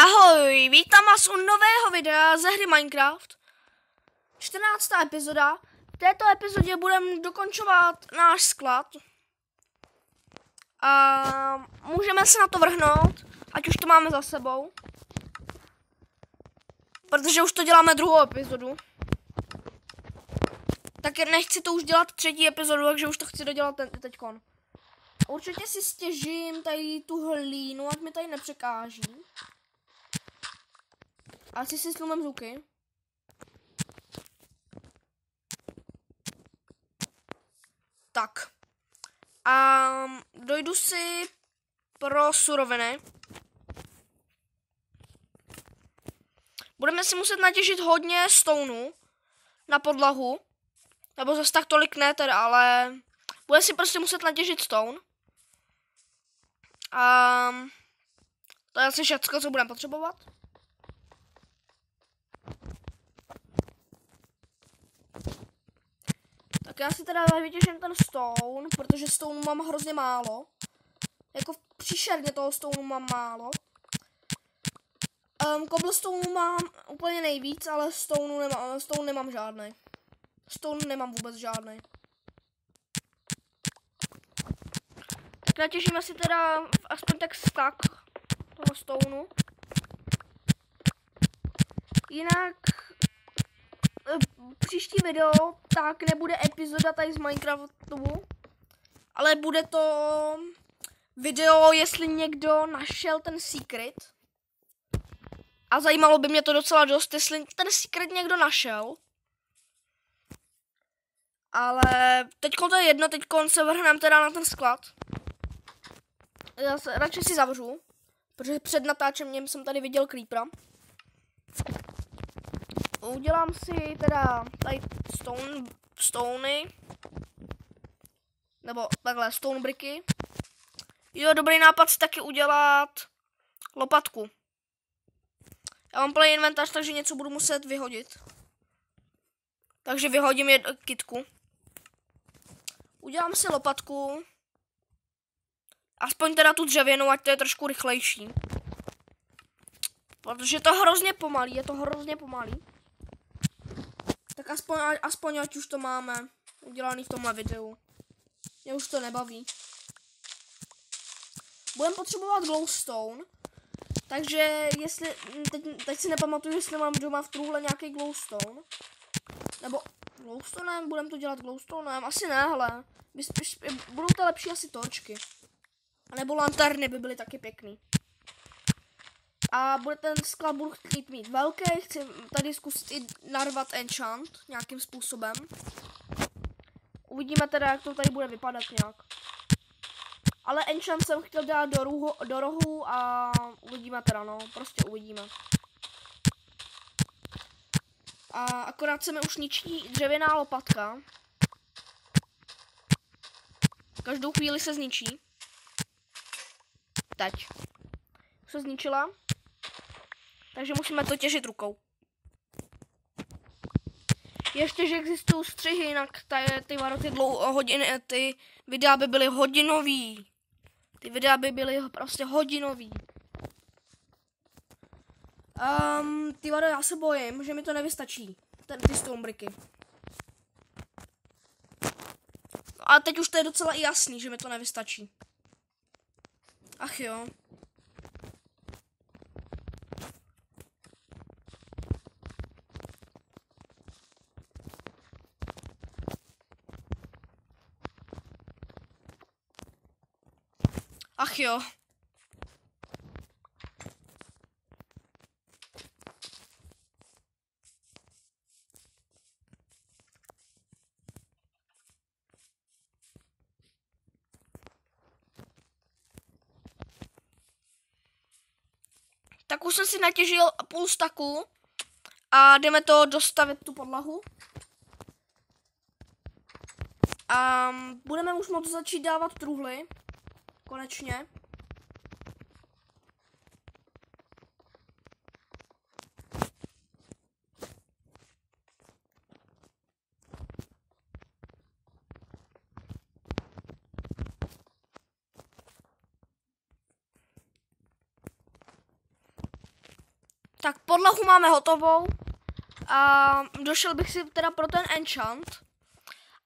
Ahoj, vítám vás u nového videa ze hry Minecraft. 14. epizoda. V této epizodě budeme dokončovat náš sklad. A můžeme se na to vrhnout, ať už to máme za sebou. Protože už to děláme druhou epizodu. Tak nechci to už dělat třetí epizodu, takže už to chci dodělat teďkon. Určitě si stěžím tady tu hlínu, ať mi tady nepřekáží. Asi si slumem zvuky. Tak. A dojdu si pro suroviny. Budeme si muset natěžit hodně stonů na podlahu. Nebo zase tak tolik ne teda, ale budeme si prostě muset natěžit stone. A to je asi všechno, co budeme potřebovat. Tak já si teda vytěžím ten stone, protože stone mám hrozně málo. Jako příšerně toho stone mám málo. Cobblestone mám úplně nejvíc, ale stone nemám žádný. Stone nemám vůbec žádný. Tak natěžíme si teda aspoň tak stack toho stoneu. Jinak příští video tak nebude epizoda tady z Minecraftu, ale bude to video, jestli někdo našel ten secret. A zajímalo by mě to docela dost, jestli ten secret někdo našel. Ale teďko to je jedno, teďko se vrhneme teda na ten sklad. Já se radši si zavřu, protože před natáčením jsem tady viděl creepera. Udělám si teda tady stony. Nebo takhle stone bricky. Jo, dobrý nápad si taky udělat lopatku. Já mám plný inventář, takže něco budu muset vyhodit. Takže vyhodím kitku. Udělám si lopatku. Aspoň teda tu dřevěnou, ať to je trošku rychlejší. Protože je to hrozně pomalý, Tak aspoň ať už to máme udělaný v tomhle videu. Mě už to nebaví. Budeme potřebovat glowstone. Takže jestli, teď si nepamatuju, jestli mám doma v truhle nějaký glowstone. Nebo glowstonem, budeme to dělat glowstonem, asi ne, hele. Budou to lepší asi torčky. A nebo lanterny by byly taky pěkný. A bude ten sklad budu chtít mít velký, chci tady zkusit i narvat enchant nějakým způsobem. Uvidíme teda, jak to tady bude vypadat nějak. Ale enchant jsem chtěl dát do rohu a uvidíme teda, no, prostě uvidíme. A akorát se mi už ničí dřevěná lopatka. Každou chvíli se zničí. Teď. Už se zničila. Takže musíme to těžit rukou. Ještě, že existují střihy, jinak ty videa by byly hodinový. Ty videa by byly prostě hodinový. Ty vado, já se bojím, že mi to nevystačí. Ty stone bricky. No a teď už to je docela i jasný, že mi to nevystačí. Ach jo. Ach jo. Tak už jsem si natěžil půl staku a jdeme to dostavit tu podlahu. A budeme už moc začít dávat truhly. Konečně. Tak podlahu máme hotovou a došel bych si teda pro ten enchant.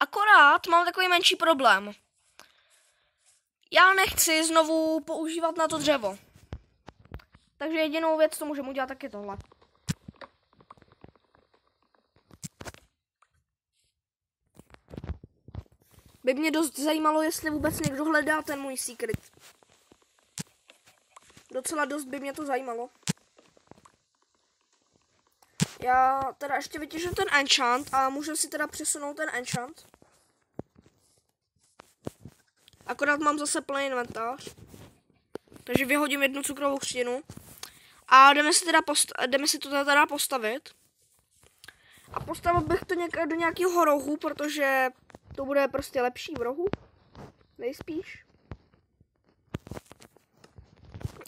Akorát mám takový menší problém. Já nechci znovu používat na to dřevo. Takže jedinou věc, co můžeme udělat, tak je tohle. By mě dost zajímalo, jestli vůbec někdo hledá ten můj secret. Docela dost by mě to zajímalo. Já teda ještě vytěžím ten enchant a můžu si teda přesunout ten enchant. Akorát mám zase plný inventář. Takže vyhodím jednu cukrovou křtinu. A jdeme si to teda postavit. A postavil bych to do nějakého rohu, protože to bude prostě lepší v rohu. Nejspíš.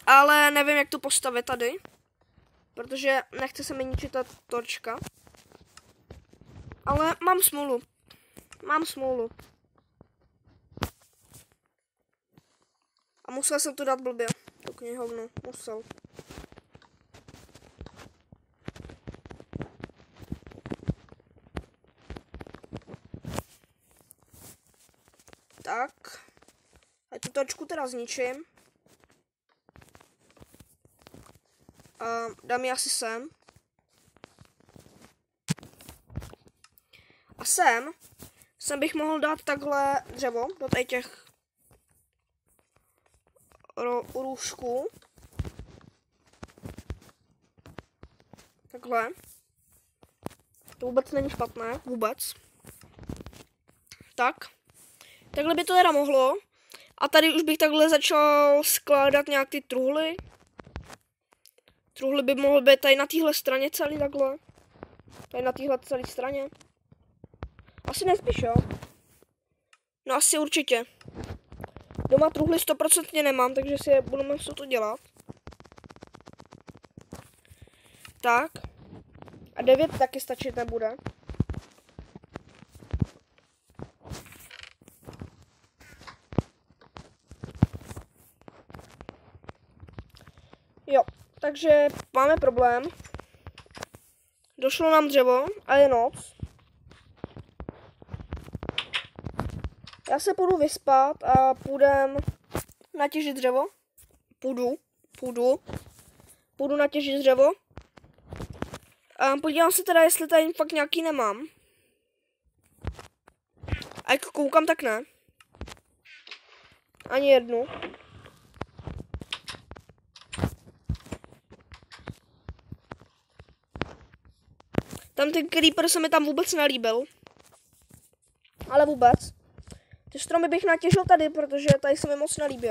Ale nevím, jak to postavit tady. Protože nechce se mi ničit ta torčka. Ale mám smůlu. Mám smůlu. A musel jsem to dát blbě. Tu knihovnu. Musel. Tak. A tu torčku teda zničím. A dám ji asi sem. A sem bych mohl dát takhle dřevo do těch růžků. Takhle. To vůbec není špatné. Vůbec. Tak. Takhle by to teda mohlo. A tady už bych takhle začal skládat nějak ty truhly. Truhly by mohly být tady na téhle straně celý takhle. Tady na téhle celé straně. Asi nespíš, jo? No asi určitě. Doma truhly 100% nemám, takže si je budu muset to dělat. Tak. A 9 taky stačit nebude. Jo, takže máme problém. Došlo nám dřevo a je noc. Já se půjdu vyspat a půjdem natěžit dřevo. Půjdu natěžit dřevo. A podívám se teda, jestli tady fakt nějaký nemám. A jak koukám, tak ne. Ani jednu. Tam ten creeper se mi tam vůbec nelíbil. Ale vůbec. Ty stromy bych natěžil tady, protože tady se mi moc nelíbí.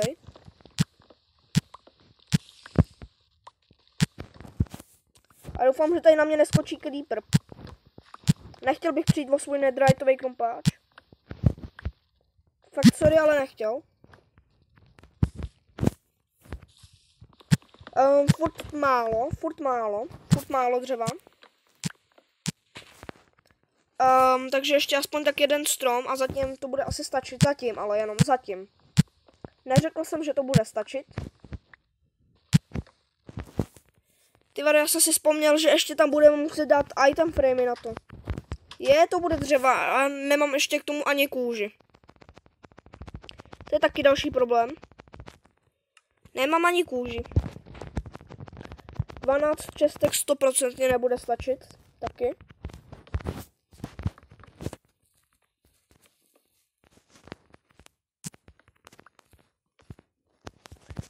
A doufám, že tady na mě neskočí creeper. Nechtěl bych přijít o svůj netheriteový krompáč. Fakt sorry, ale nechtěl. Furt málo dřeva. Takže ještě aspoň tak jeden strom a zatím to bude asi stačit. Zatím, ale jenom zatím. Neřekl jsem, že to bude stačit. Ty vado, já jsem si vzpomněl, že ještě tam budeme muset dát item framey na to. To bude dřeva a nemám ještě k tomu ani kůži. To je taky další problém. Nemám ani kůži. 12 čestek 100% nebude stačit. Taky.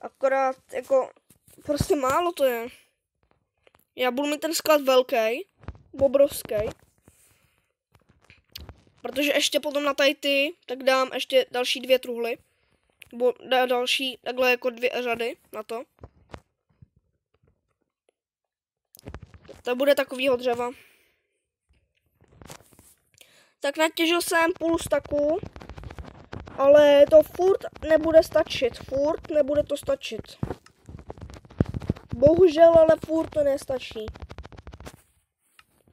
Akorát jako prostě málo to je. Já budu mít ten sklad velký, obrovský. Protože ještě potom na tady ty, tak dám ještě další 2 truhly. Nebo další, takhle jako 2 řady na to. To bude takovýho dřeva. Tak natěžil jsem půl staku. Ale to furt nebude stačit. Furt nebude to stačit. Bohužel, ale furt to nestačí.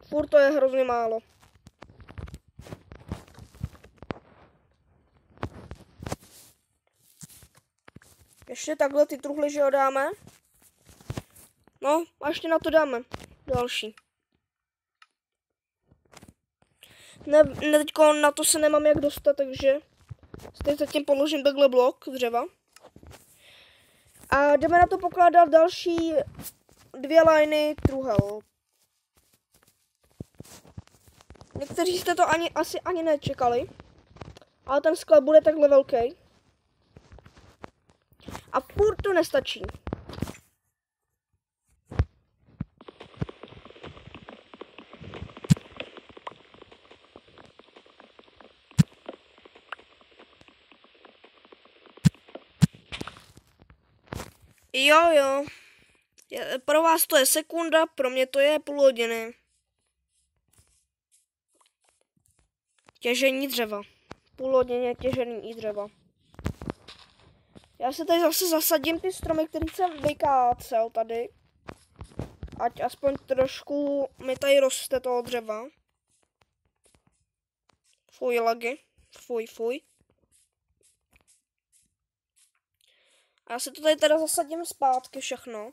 Furt to je hrozně málo. Ještě takhle ty truhly, že ho dáme. No, a ještě na to dáme další. Ne, teďko na to se nemám jak dostat, takže teď zatím položím takhle blok dřeva. A jdeme na to pokládat další 2 liny truhel. Někteří jste to asi ani nečekali, ale ten sklep bude takhle velký. A furt to nestačí. Jo. Pro vás to je sekunda, pro mě to je půl hodiny. Těžení dřeva. Půl hodiny těžení dřeva. Já se tady zase zasadím ty stromy, který jsem vykácel tady. Ať aspoň trošku mi tady roste toho dřeva. Fuj, lagy. Fuj. A já se to tady teda zasadím zpátky všechno.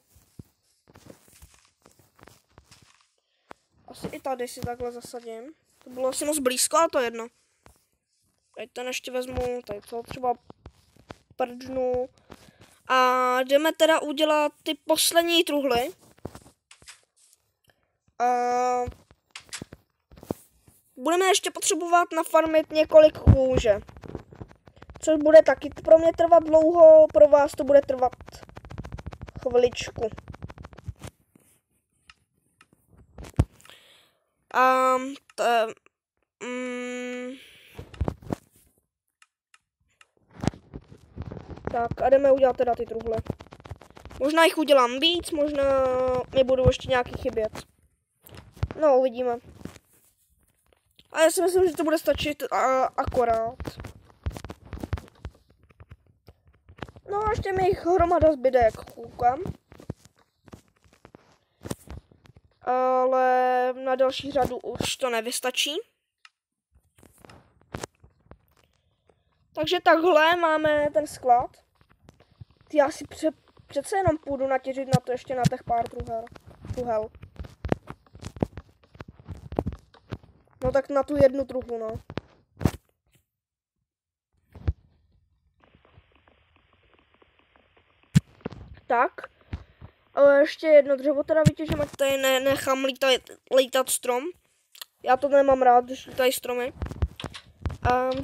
Asi i tady si takhle zasadím. To bylo asi moc blízko, ale to je jedno. Teď ten ještě vezmu, tady to třeba prdnu. A jdeme teda udělat ty poslední truhly. A budeme ještě potřebovat nafarmit několik kůže. Což bude taky pro mě trvat dlouho, pro vás to bude trvat chviličku. Tak a jdeme udělat teda ty truhle. Možná jich udělám víc, možná mi budou ještě nějaký chybět. No, uvidíme. A já si myslím, že to bude stačit akorát. No a ještě mi jich hromada zbyde, jak koukám. Ale na další řadu už to nevystačí. Takže takhle máme ten sklad. Já si přece jenom půjdu natěžit na to ještě na těch pár truhel. No tak na tu jednu truhlu, no. Tak. Ale ještě jedno dřevo teda vytěžím, ať tady nechám lítat strom. Já to nemám rád, když lítají stromy.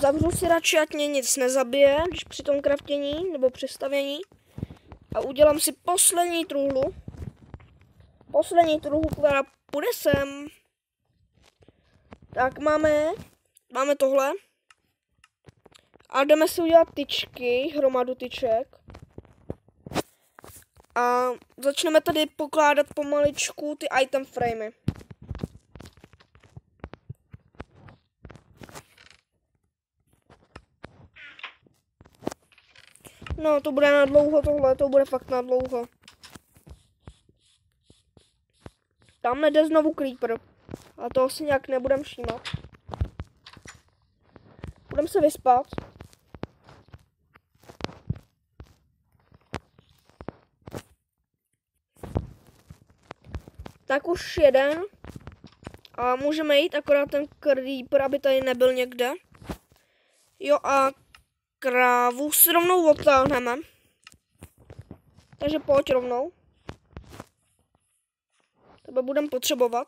Zavřu si radši, ať mě nic nezabije, když při tom kraftění nebo při stavění. A udělám si poslední truhlu. Poslední truhlu, která půjde sem. Tak máme tohle. A jdeme si udělat tyčky, hromadu tyček. A začneme tady pokládat pomaličku ty item framey. No, to bude na dlouho tohle, to bude fakt na dlouho. Tam jde znovu creeper. A toho si nějak nebudem všímat. Budem se vyspat. Tak už jeden. A můžeme jít, akorát ten creeper, aby tady nebyl někde. Jo a krávu si rovnou odtáhneme. Takže pojď rovnou. Tebe budeme potřebovat.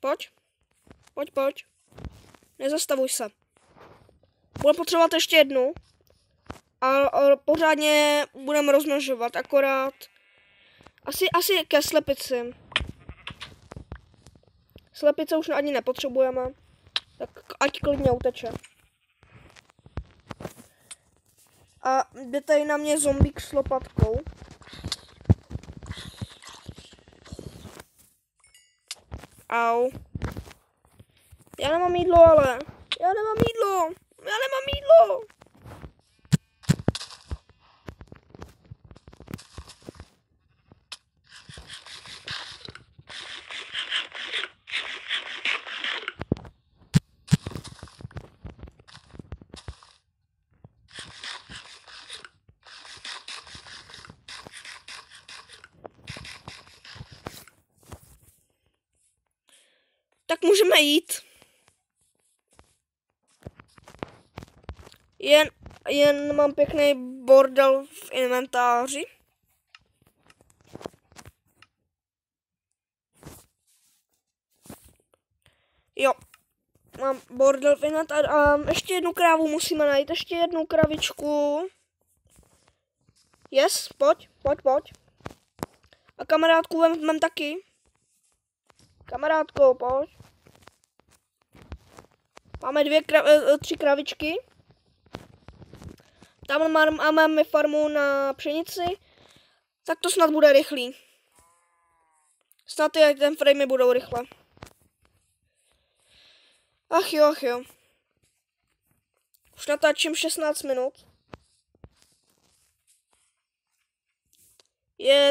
Pojď. Nezastavuj se. Budeme potřebovat ještě jednu. A pořádně budeme rozmnožovat, akorát asi ke slepici. Slepice už ani nepotřebujeme, tak ať klidně uteče. A jde tady na mě zombík s lopatkou. Au. Já nemám jídlo, ale. Já nemám jídlo. Tak můžeme jít. Jen mám pěkný bordel v inventáři. Jo, mám bordel v inventáři a ještě jednu krávu musíme najít, ještě jednu kravičku. Yes, pojď. A kamarádku vem taky. Kamarádko, pojď. Máme 3 kravičky. Tam máme farmu na pšenici. Tak to snad bude rychlý. Snad ten framey budou rychle. Ach jo. Už natáčím 16 minut.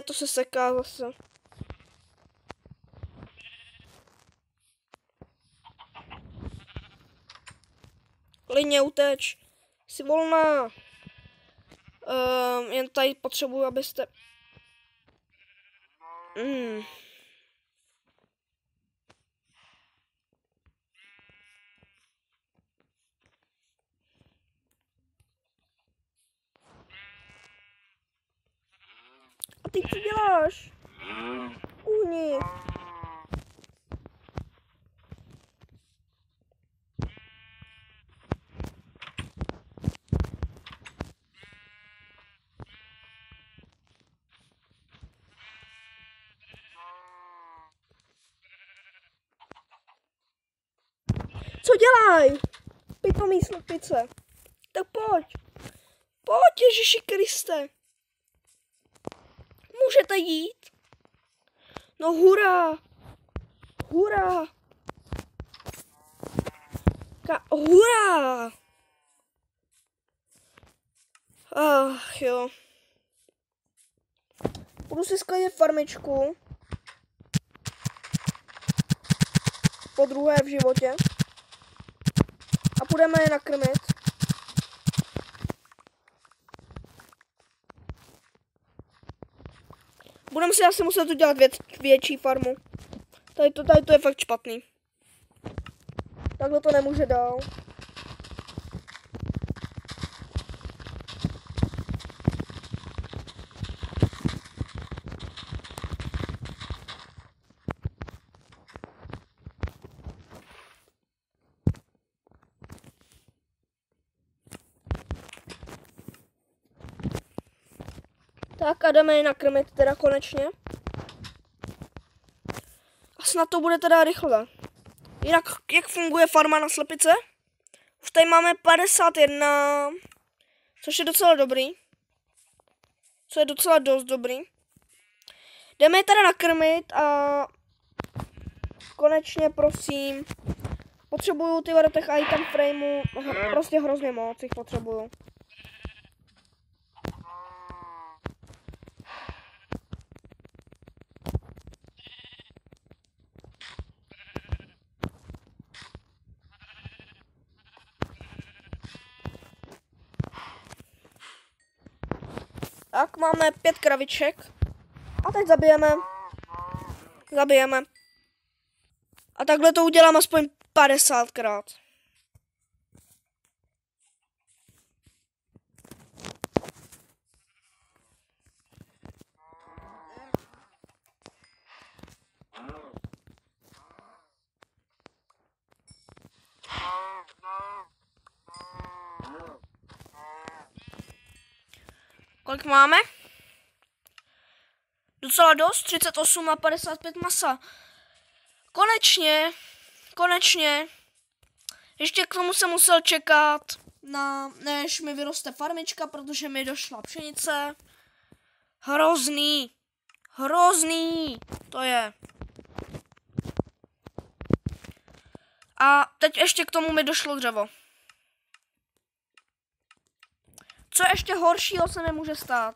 To se seká zase. Klidně uteč. Jsi volná. Jen tady potřebuji, abyste... A ty co děláš? Uhni. Co dělaj? Pitomý slepice. Tak pojď. Pojď, Ježiši Kriste. Můžete jít? No hurá. Hurá. Hurá. Ach jo. Budu si skladit farmičku. Po druhé v životě. A půjdeme je nakrmit. Budeme si asi muset udělat větší farmu. Tady to je fakt špatný. Takhle to nemůže dál. Tak a jdeme je nakrmit teda konečně. A snad to bude teda rychle. Jinak, jak funguje farma na slepice? Už tady máme 51, což je docela dobrý. Co je docela dost dobrý. Jdeme je teda nakrmit a konečně prosím. Potřebuju ty do těch item frameů, prostě hrozně moc jich potřebuju. Tak, máme 5 kraviček. A teď zabijeme. A takhle to udělám aspoň 50krát. Kolik máme? Docela dost, 38 a 55 masa. Konečně. Ještě k tomu jsem musel čekat, než mi vyroste farmička, protože mi došla pšenice. Hrozný, to je. A teď ještě k tomu mi došlo dřevo. Co ještě horšího se nemůže stát?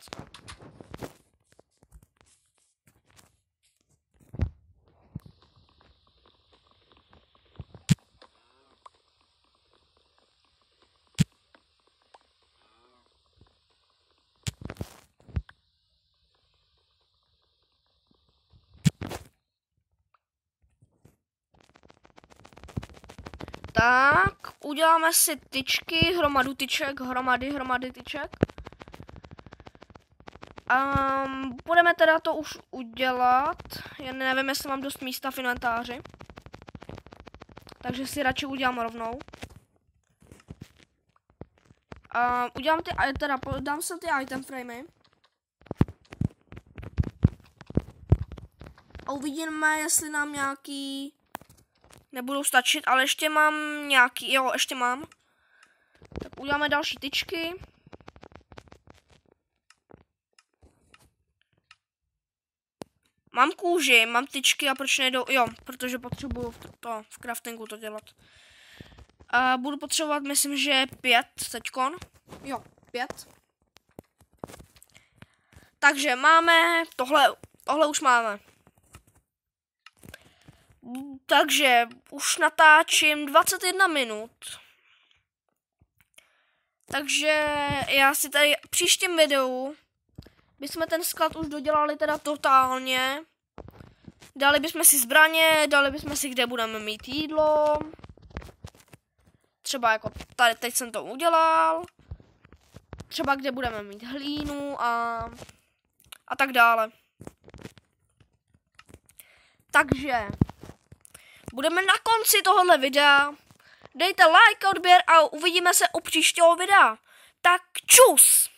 Tak, uděláme si tyčky, hromady tyček. Budeme teda to už udělat. Já nevím, jestli mám dost místa v inventáři. Takže si radši udělám rovnou. Udělám ty, teda dám se ty item framey. A uvidíme, jestli nám nějaký nebudou stačit, ale ještě mám nějaký, jo, ještě mám. Tak uděláme další tyčky. Mám kůži, mám tyčky a proč nejdou, jo, protože potřebuju v craftingu to dělat. A budu potřebovat, myslím, že 5 teďkon. Jo, 5. Takže máme, tohle už máme. Takže už natáčím 21 minut. Takže já si tady v příštím videu bychom ten sklad už dodělali teda totálně. Dali bychom si zbraně, dali bychom si, kde budeme mít jídlo. Třeba jako tady, teď jsem to udělal. Třeba kde budeme mít hlínu a tak dále. Takže budeme na konci tohohle videa. Dejte like, odběr a uvidíme se u příštího videa. Tak čus!